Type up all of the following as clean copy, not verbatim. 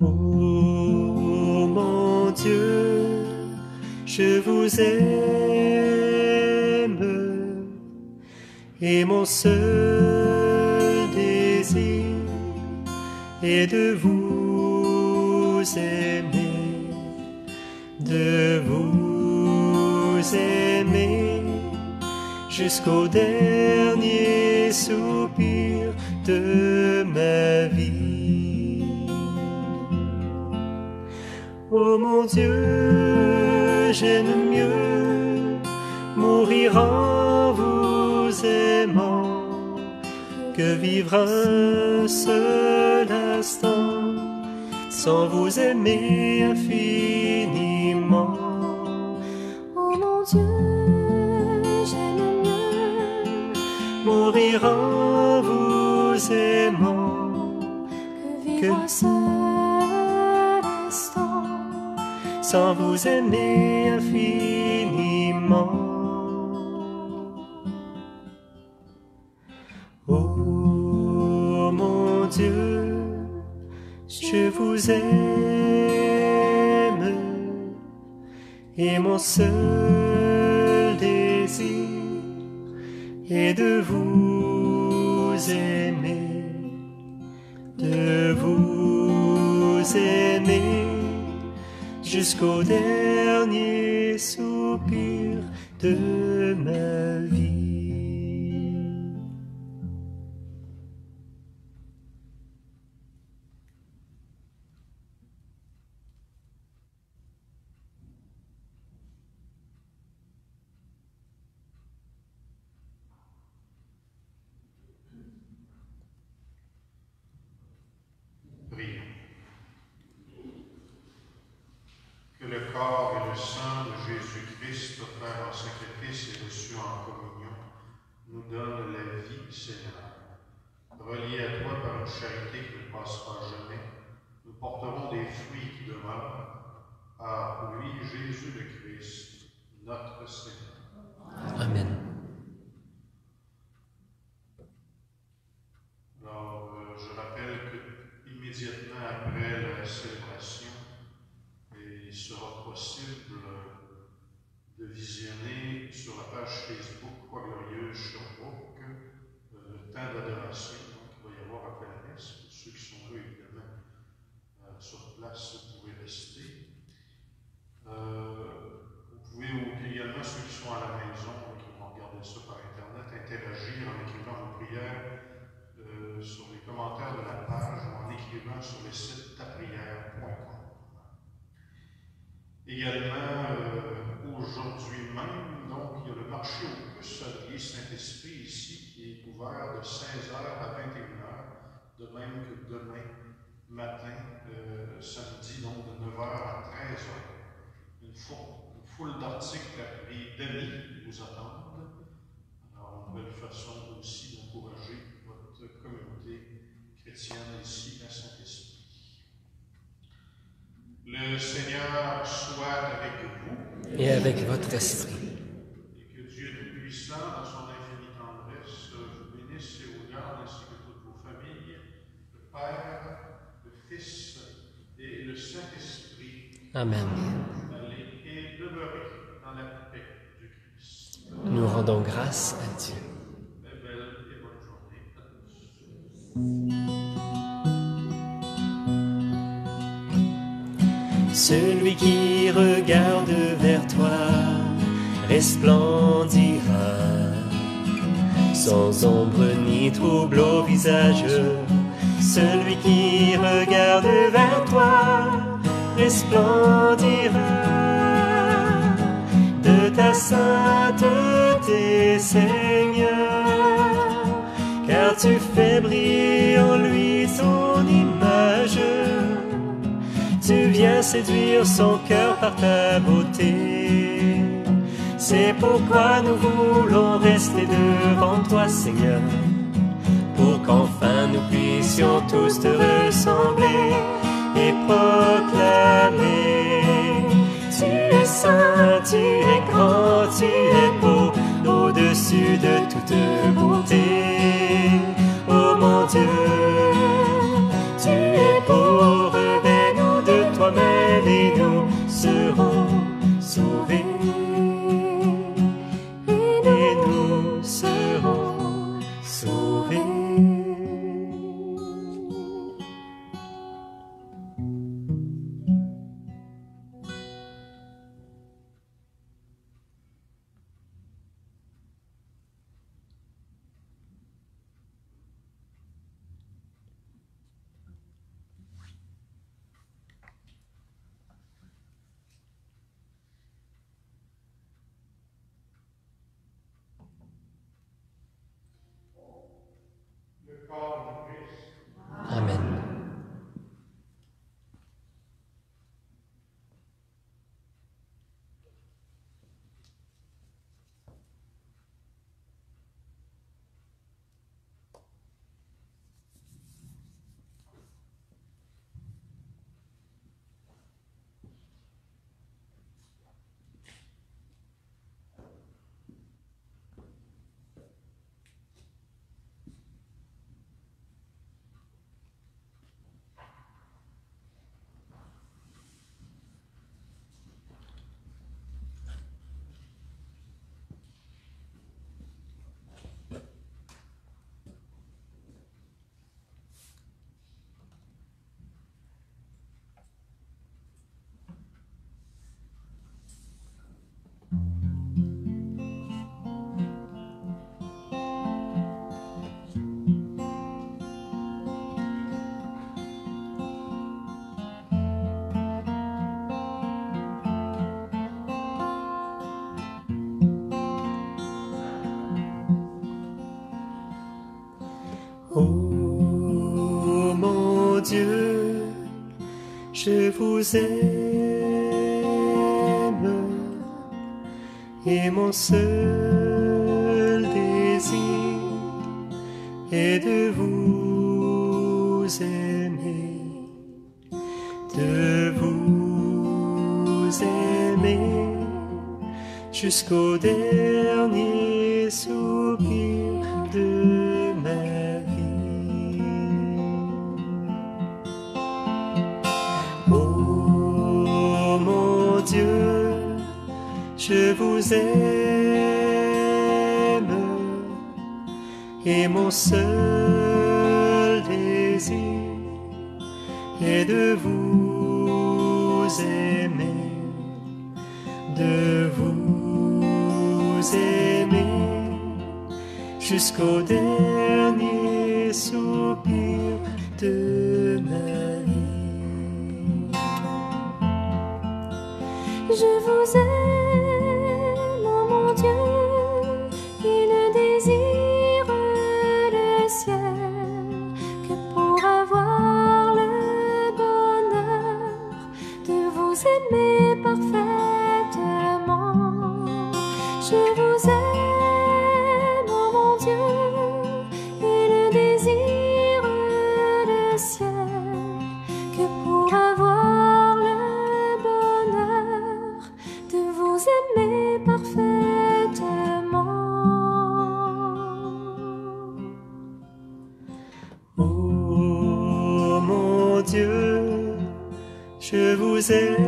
Ô mon Dieu, je vous aime, et mon seul désir est de vous aimer, jusqu'au dernier soupir de ma vie. Oh mon Dieu, j'aime mieux mourir en vous aimant que vivre un seul instant sans vous aimer infiniment. Oh mon Dieu, j'aime mieux mourir en vous aimant que vivre un seul instant sans vous aimer infiniment. Oh mon Dieu, je vous aime, et mon seul désir est de vous aimer, jusqu'au dernier soupir de ma vie. Prions. Que le corps et le sang de Jésus-Christ, offert en sacrifice et reçu en communion, nous donne la vie céleste. Reliés à toi par une charité qui ne passera jamais, nous porterons des fruits qui demeurent, par lui, Jésus le Christ, notre Seigneur. Amen. Alors, je rappelle que immédiatement après la célébration, il sera possible de visionner sur la page Facebook Croix Glorieuse Sherbrooke le temps d'adoration qu'il va y avoir après la messe. Pour ceux qui sont là, évidemment, sur place, vous pouvez rester. Vous pouvez également, ceux qui sont à la maison et qui vont regarder ça par Internet, interagir en écrivant vos prières sur les commentaires de la page ou en écrivant sur le site taprière.com. Également, aujourd'hui même, donc, il y a le marché aux puces à Saint-Esprit ici qui est ouvert de 16h à 21h, de même que demain matin, samedi, donc de 9h à 13h. Une foule d'articles et d'amis vous attendent. Alors, une belle façon aussi d'encourager votre communauté chrétienne ici à Saint-Esprit. Le Seigneur soit avec vous. Et avec votre esprit. Et que Dieu Tout-Puissant, dans son infinie tendresse, vous bénisse et vous garde, ainsi que toutes vos familles, le Père, le Fils et le Saint-Esprit. Amen. Allez et demeurez dans la paix du Christ. Nous rendons grâce à Dieu. Belle et bonne journée à tous. Celui qui regarde vers toi resplendira, sans ombre ni trouble au visage. Celui qui regarde vers toi resplendira de ta sainteté, Seigneur, car tu fais briller en lui ton image. Tu viens séduire son cœur par ta beauté. C'est pourquoi nous voulons rester devant toi, Seigneur, pour qu'enfin nous puissions tous te ressembler et proclamer: tu es saint, tu es grand, tu es beau, au-dessus de toute beauté. Oh mon Dieu, tu es pauvre, béni Dieu, je vous aime, et mon seul désir est de vous aimer, de vous aimer jusqu'au dernier soupir de ma vie. Oh mon Dieu, je vous aime, et mon seul désir est de vous aimer, de vous aimer jusqu'au dernier soupir de ma vie. Je vous aime, oh mon Dieu, qui ne désire le ciel que pour avoir le bonheur de vous aimer parfaitement. Je vous aime, oh mon Dieu, et ne désire le ciel que pour avoir le bonheur de vous aimer parfaitement. Oh mon Dieu, je vous aime,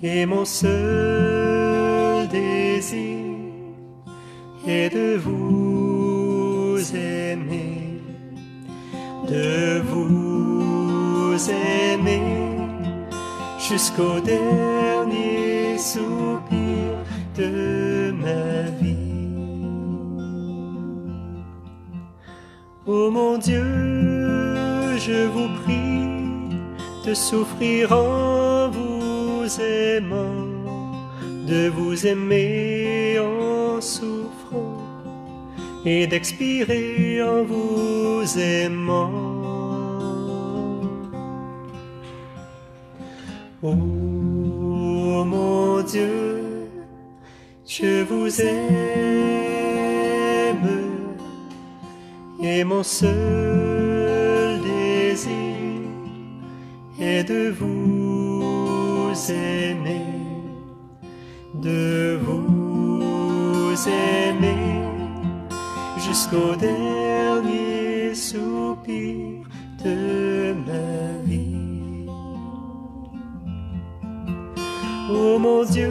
et mon seul désir est de vous aimer, de vous aimer jusqu'au dernier soupir de ma vie. Oh mon Dieu, je vous prie de souffrir en vous aimant, de vous aimer en souffrant, et d'expirer en vous aimant. Oh mon Dieu, je vous aime, et mon seul désir est de vous aimer, de vous aimer jusqu'au dernier soupir de ma vie. Oh mon Dieu,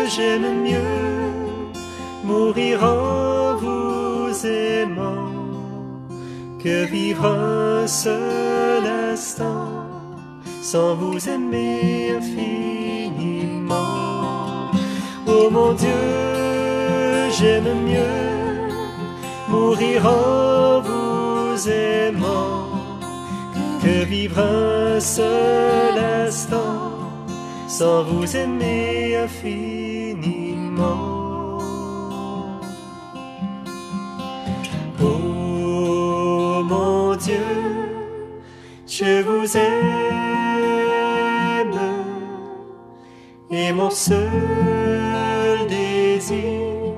j'aime mieux mourir en vous aimant que vivre un seul instant sans vous aimer infiniment. Oh mon Dieu, j'aime mieux mourir en vous aimant que vivre un seul instant sans vous aimer infiniment. Oh mon Dieu, je vous aime, et mon seul désir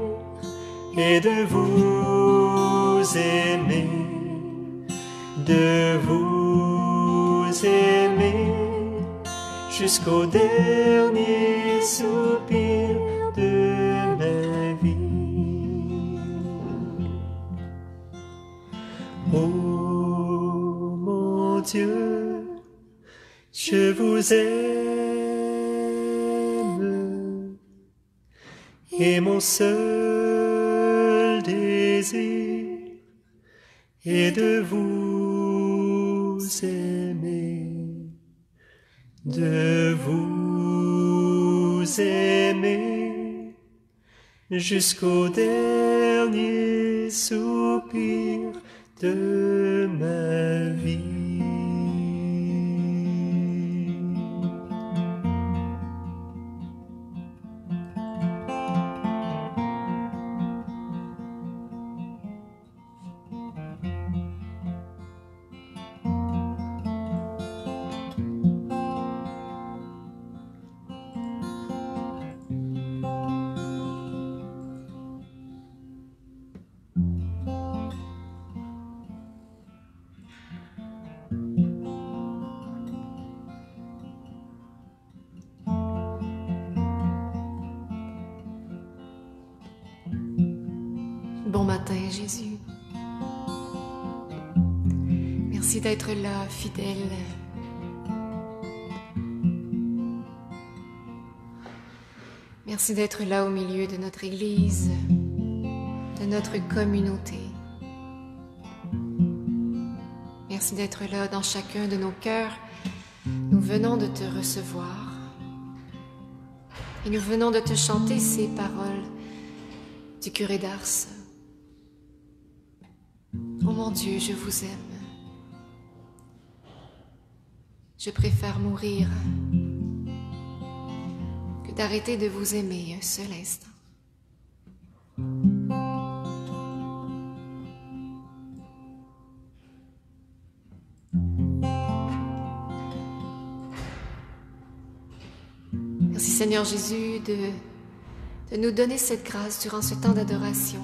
est de vous aimer, de vous aimer jusqu'au dernier soupir de ma vie. Oh mon Dieu, je vous aime, et mon seul désir est de vous aimer, de vous aimer jusqu'au dernier soupir de ma vie. vrai, Jésus. Merci d'être là, fidèle. Merci d'être là au milieu de notre Église, de notre communauté. Merci d'être là dans chacun de nos cœurs. Nous venons de te recevoir et nous venons de te chanter ces paroles du curé d'Ars. Oh mon Dieu, je vous aime. Je préfère mourir que d'arrêter de vous aimer un seul instant. Merci Seigneur Jésus de nous donner cette grâce durant ce temps d'adoration.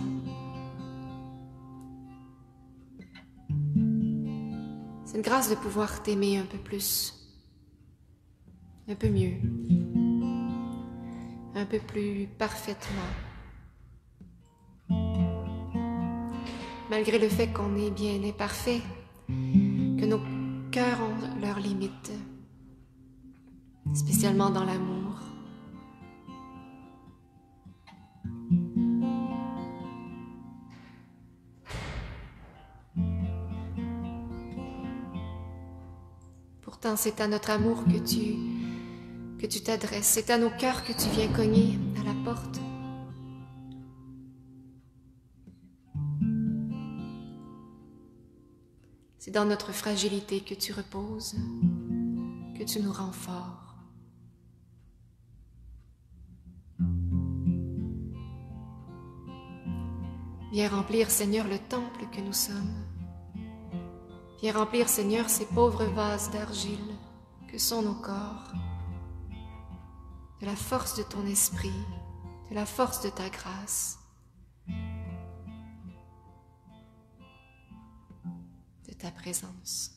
Cette grâce de pouvoir t'aimer un peu plus, un peu mieux, un peu plus parfaitement. Malgré le fait qu'on est bien imparfait, que nos cœurs ont leurs limites, spécialement dans l'amour. Pourtant, c'est à notre amour que tu t'adresses, c'est à nos cœurs que tu viens cogner à la porte. C'est dans notre fragilité que tu reposes, que tu nous rends forts. Viens remplir, Seigneur, le temple que nous sommes. Viens remplir, Seigneur, ces pauvres vases d'argile que sont nos corps, de la force de ton esprit, de la force de ta grâce, de ta présence.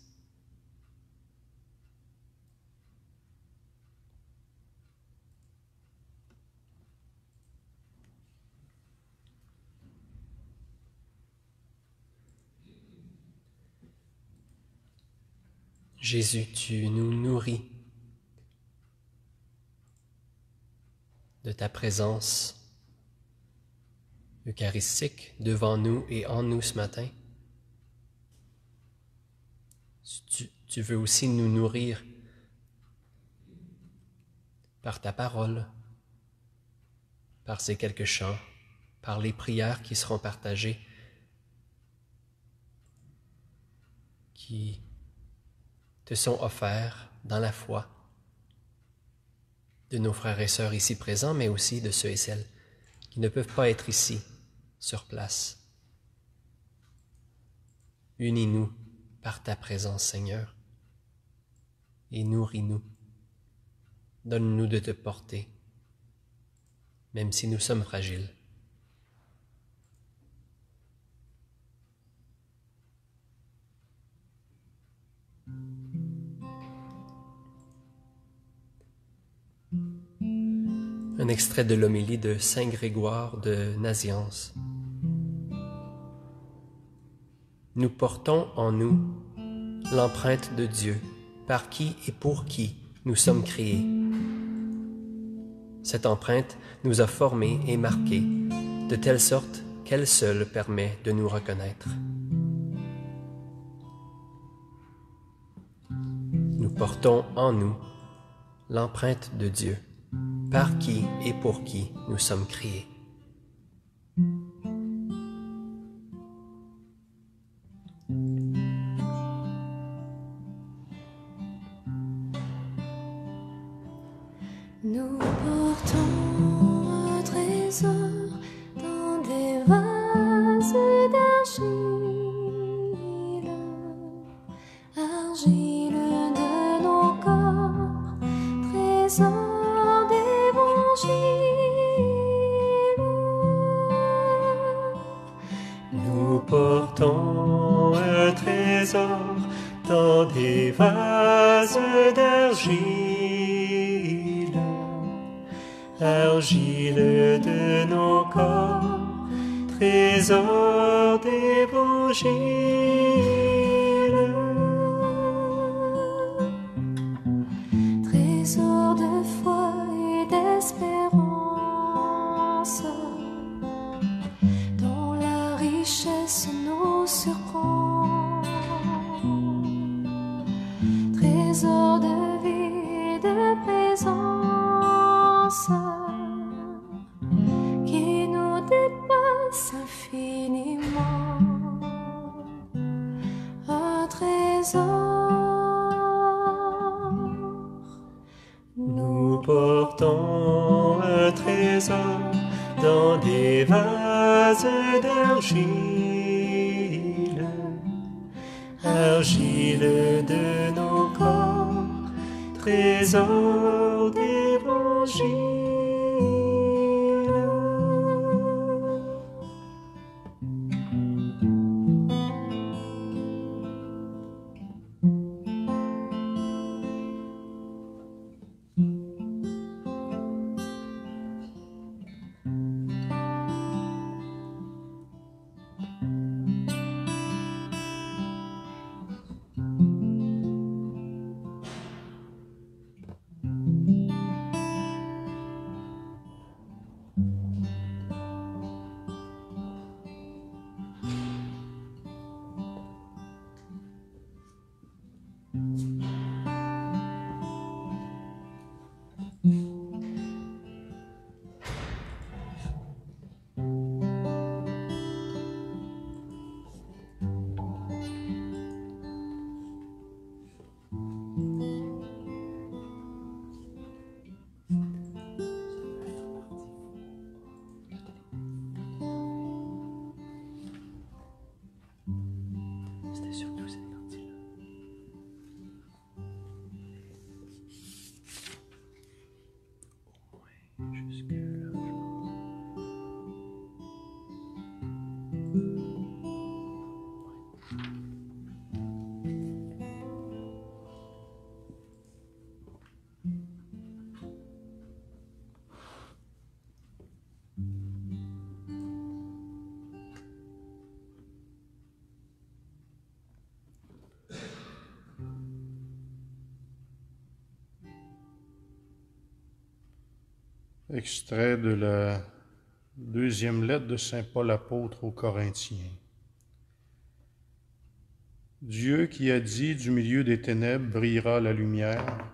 Jésus, tu nous nourris de ta présence eucharistique devant nous et en nous ce matin. Tu veux aussi nous nourrir par ta parole, par ces quelques chants, par les prières qui seront partagées, qui te sont offerts dans la foi de nos frères et sœurs ici présents, mais aussi de ceux et celles qui ne peuvent pas être ici, sur place. Unis-nous par ta présence, Seigneur, et nourris-nous. Donne-nous de te porter, même si nous sommes fragiles. Un extrait de l'homélie de Saint Grégoire de Nazianze. Nous portons en nous l'empreinte de Dieu, par qui et pour qui nous sommes créés. Cette empreinte nous a formés et marqués, de telle sorte qu'elle seule permet de nous reconnaître. Nous portons en nous l'empreinte de Dieu, par qui et pour qui nous sommes créés. Nous portons un trésor dans des vases d'argile, argile de nos corps, trésor d'évangile. Nous portons un trésor dans des vases d'argile, argile de nos corps, trésor d'évangile, trésor de foi et d'espérance, dont la richesse nous surprend, trésor de vie et de présence, qui nous dépasse infiniment, un trésor. Nous portons un trésor dans des vases d'argile, argile de nos corps, trésor d'évangile. C'était surtout cette partie-là. Au moins jusque-là, je Extrait de la deuxième lettre de Saint Paul apôtre aux Corinthiens. Dieu qui a dit « Du milieu des ténèbres brillera la lumière »,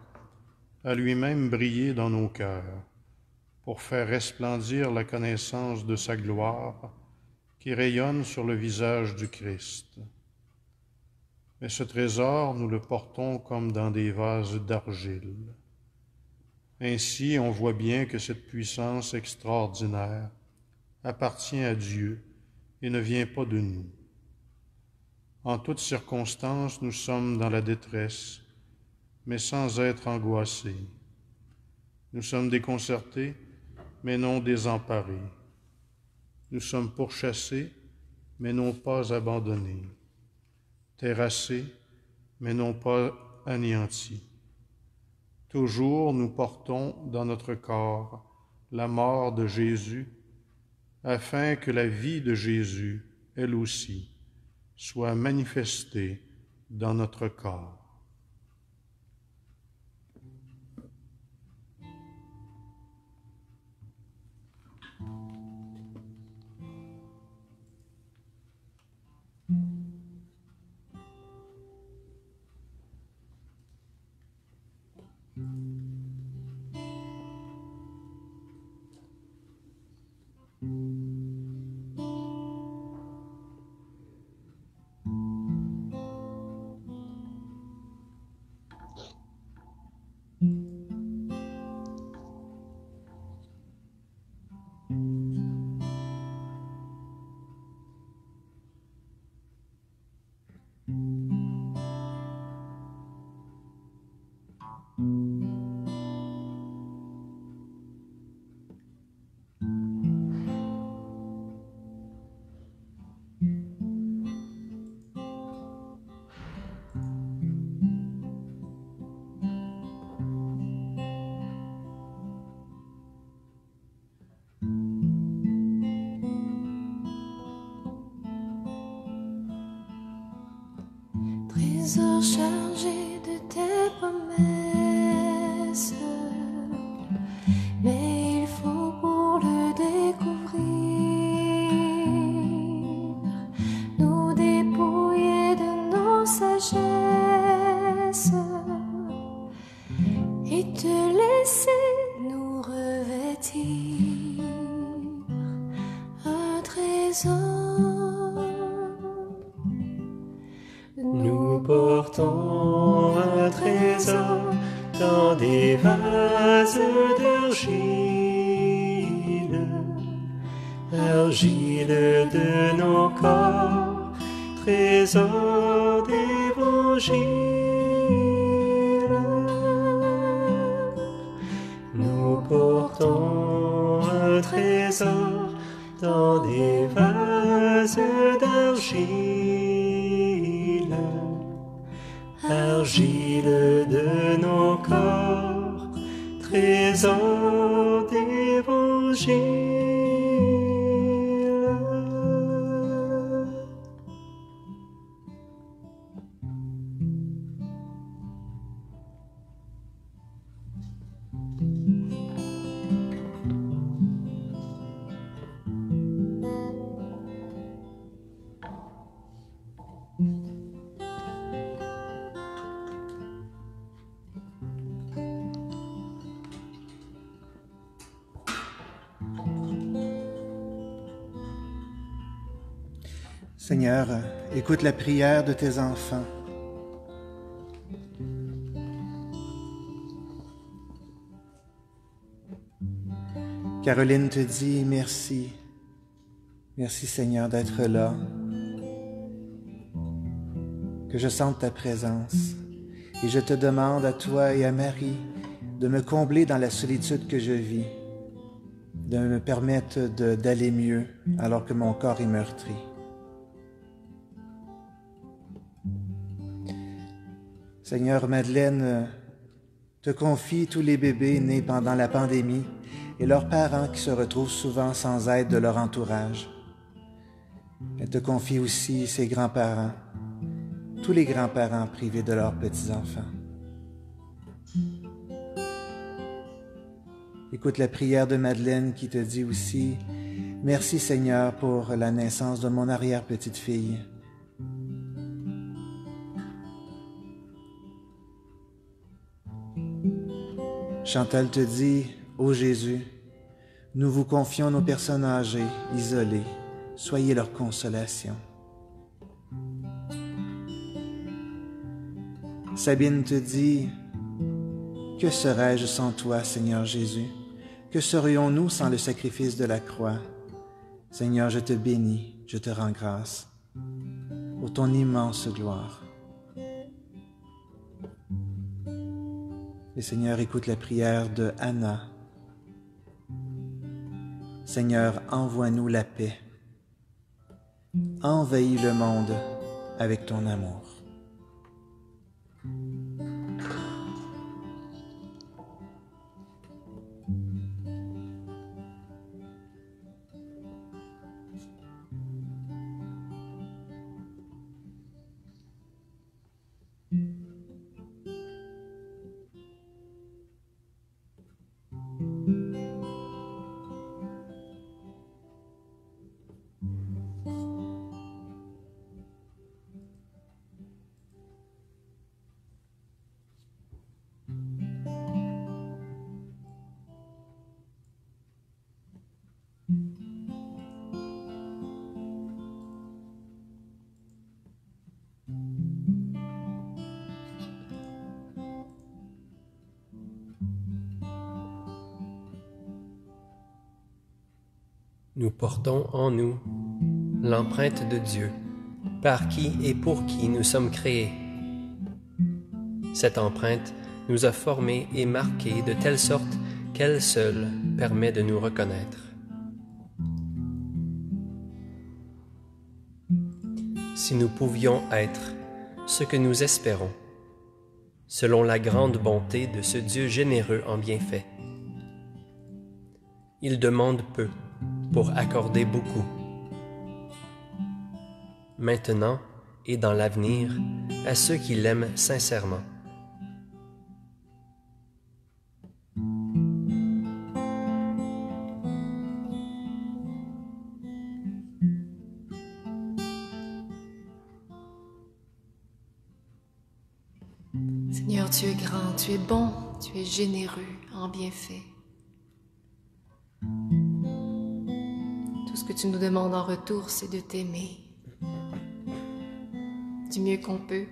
a lui-même brillé dans nos cœurs, pour faire resplendir la connaissance de sa gloire qui rayonne sur le visage du Christ. Mais ce trésor, nous le portons comme dans des vases d'argile. Ainsi, on voit bien que cette puissance extraordinaire appartient à Dieu et ne vient pas de nous. En toutes circonstances, nous sommes dans la détresse, mais sans être angoissés. Nous sommes déconcertés, mais non désemparés. Nous sommes pourchassés, mais non pas abandonnés. Terrassés, mais non pas anéantis. Toujours nous portons dans notre corps la mort de Jésus, afin que la vie de Jésus, elle aussi, soit manifestée dans notre corps. trésor chargé de tes promesses, mais il faut pour le découvrir nous dépouiller de nos sagesses et te laisser nous revêtir un trésor. Nous portons un trésor dans des vases d'argile, argile de nos corps, trésor d'évangile. Nous portons un trésor dans des vases d'argile, argile de nos corps, trésor d'évangile. Seigneur, écoute la prière de tes enfants. Caroline te dit merci. Merci Seigneur d'être là. Que je sente ta présence. Et je te demande à toi et à Marie de me combler dans la solitude que je vis, de me permettre d'aller mieux alors que mon corps est meurtri. Seigneur, Madeleine te confie tous les bébés nés pendant la pandémie et leurs parents qui se retrouvent souvent sans aide de leur entourage. Elle te confie aussi ses grands-parents, tous les grands-parents privés de leurs petits-enfants. Écoute la prière de Madeleine qui te dit aussi « Merci Seigneur pour la naissance de mon arrière-petite-fille. » Chantal te dit « Ô Jésus, nous vous confions nos personnes âgées, isolées, soyez leur consolation. » Sabine te dit « Que serais-je sans toi, Seigneur Jésus? Que serions-nous sans le sacrifice de la croix? Seigneur, je te bénis, je te rends grâce pour ton immense gloire. » Et Seigneur, écoute la prière de Anna. Seigneur, envoie-nous la paix. Envahis le monde avec ton amour. Nous portons en nous l'empreinte de Dieu, par qui et pour qui nous sommes créés. Cette empreinte nous a formés et marqués de telle sorte qu'elle seule permet de nous reconnaître. Si nous pouvions être ce que nous espérons, selon la grande bonté de ce Dieu généreux en bienfaits. Il demande peu pour accorder beaucoup. Maintenant, et dans l'avenir à ceux qui l'aiment sincèrement. Seigneur, tu es grand, tu es bon, tu es généreux en bienfait. Tout ce que tu nous demandes en retour, c'est de t'aimer du mieux qu'on peut.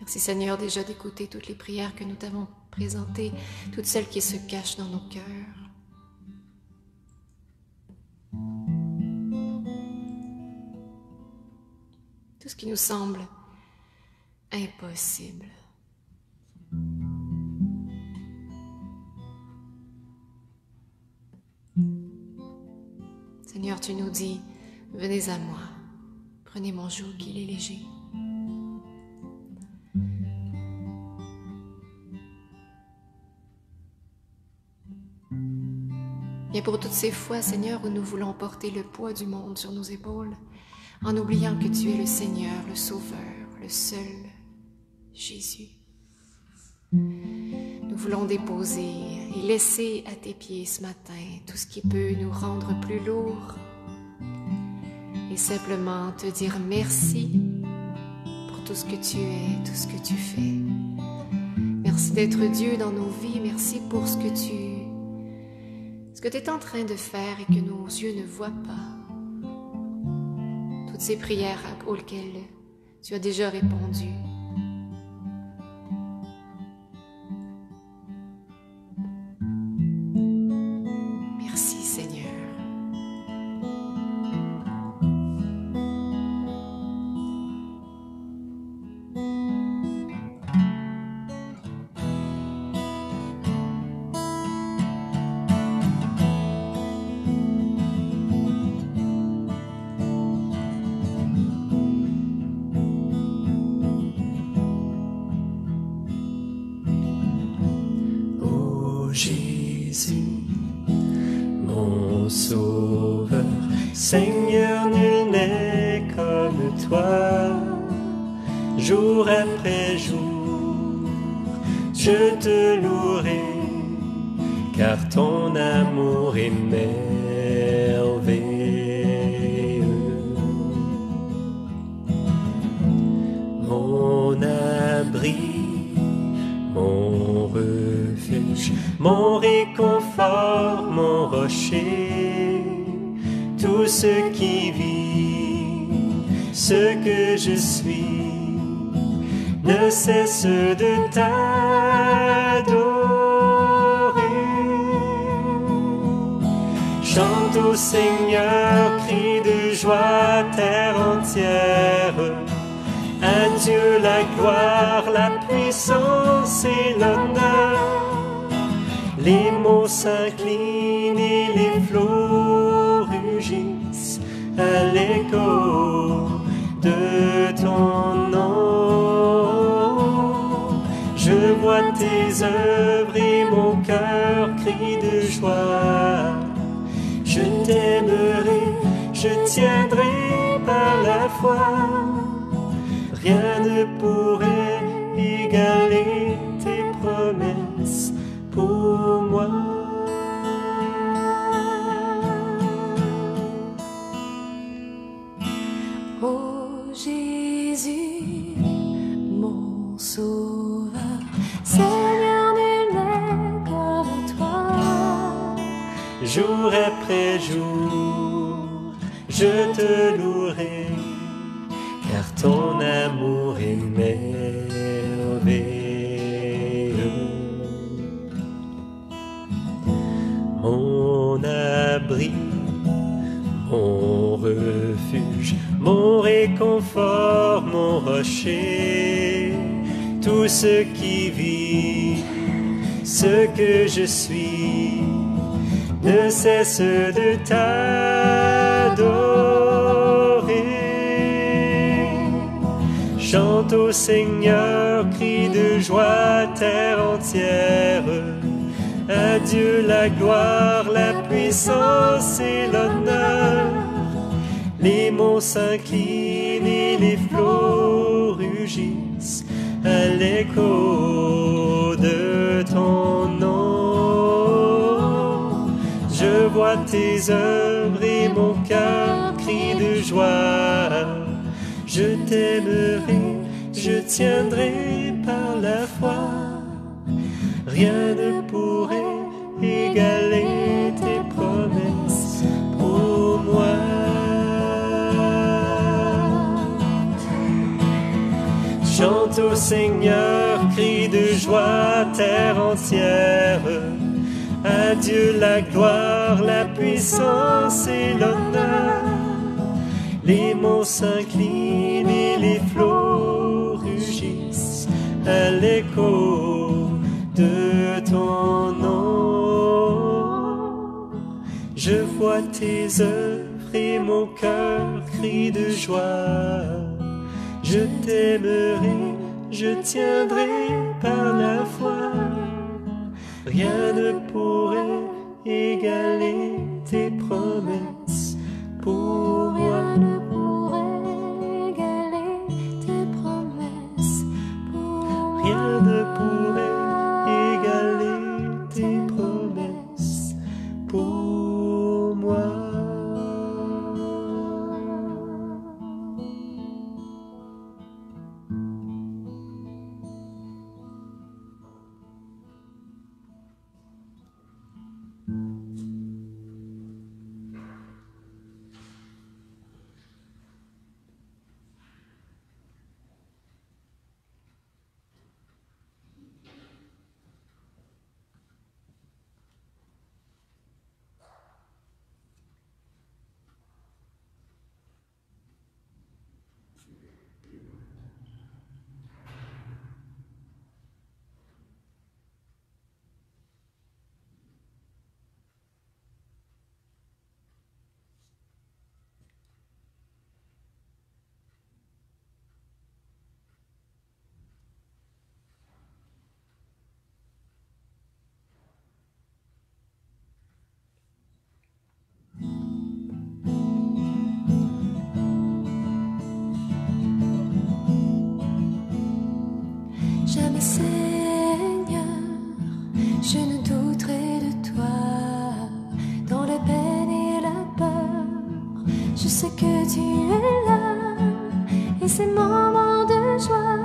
Merci Seigneur déjà d'écouter toutes les prières que nous t'avons présentées, toutes celles qui se cachent dans nos cœurs. Tout ce qui nous semble impossible. Seigneur, tu nous dis, venez à moi, prenez mon joug, qu'il est léger. Bien pour toutes ces fois, Seigneur, où nous voulons porter le poids du monde sur nos épaules, en oubliant que tu es le Seigneur, le Sauveur, le seul Jésus. Nous voulons déposer et laisser à tes pieds ce matin tout ce qui peut nous rendre plus lourds et simplement te dire merci pour tout ce que tu es, tout ce que tu fais. Merci d'être Dieu dans nos vies, merci pour ce que tu es en train de faire et que nos yeux ne voient pas. Toutes ces prières auxquelles tu as déjà répondu. Merci Seigneur. Jésus, mon Sauveur, Seigneur, nul n'est comme toi. Jour après jour, je te louerai, car ton amour est merveilleux. Mon abri, mon refuge, mon réconfort, mon rocher, tout ce qui vit, ce que je suis, ne cesse de t'adorer. Chante au Seigneur, crie de joie, terre entière. À Dieu la gloire, la puissance et l'honneur. Les mots s'inclinent et les flots rugissent à l'écho de ton nom. Je vois tes œuvres et mon cœur crie de joie. Je t'aimerai, je tiendrai par la foi. Rien ne pourrait égaler tes promesses pour moi. Oh Jésus, mon Sauveur, Seigneur, nul n'est comme toi. Jour après jour, je te louerai, car ton amour est merveilleux. Mon abri, mon refuge, mon réconfort, mon rocher, tout ce qui vit, ce que je suis, ne cesse de t'adorer. Chante au Seigneur, crie de joie, terre entière. À Dieu la gloire, la puissance et l'honneur. Les monts s'inclinent et les flots rugissent à l'écho de ton nom. Je vois tes œuvres et mon cœur crie de joie. Je t'aimerai, je tiendrai par la foi. Rien ne pourrait égaler tes promesses pour moi. Chante au Seigneur, crie de joie, terre entière. À Dieu la gloire, la puissance et l'honneur. Les monts s'inclinent et les flots rugissent à l'écho de ton nom. Je vois tes œuvres et mon cœur crie de joie. Je t'aimerai, je tiendrai par la foi. Rien ne pourrait égaler tes promesses pour moi. Rien ne pourrait égaler tes promesses pour moi. Rien ne pourrait égaler tes promesses pour moi. Jamais, Seigneur, je ne douterai de toi. Dans la peine et la peur, je sais que tu es là. Et ces moments de joie,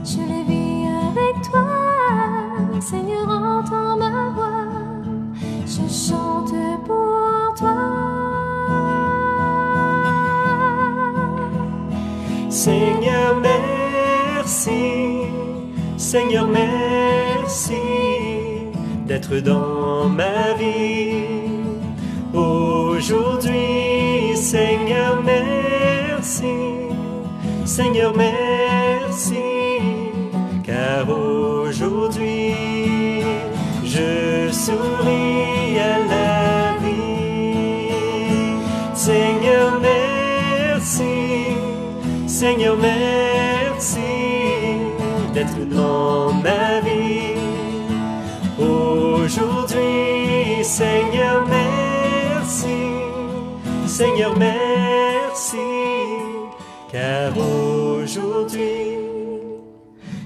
je les vis avec toi. Seigneur, entends ma voix, je chante pour toi. Seigneur, merci. Seigneur, merci d'être dans ma vie aujourd'hui. Seigneur, merci. Seigneur, merci, car aujourd'hui je souris à la vie. Seigneur, merci. Seigneur, merci d'être dans ma vie aujourd'hui. Seigneur, merci. Seigneur, merci, car aujourd'hui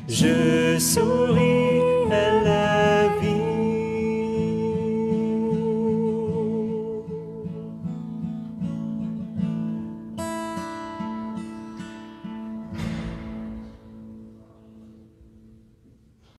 je souris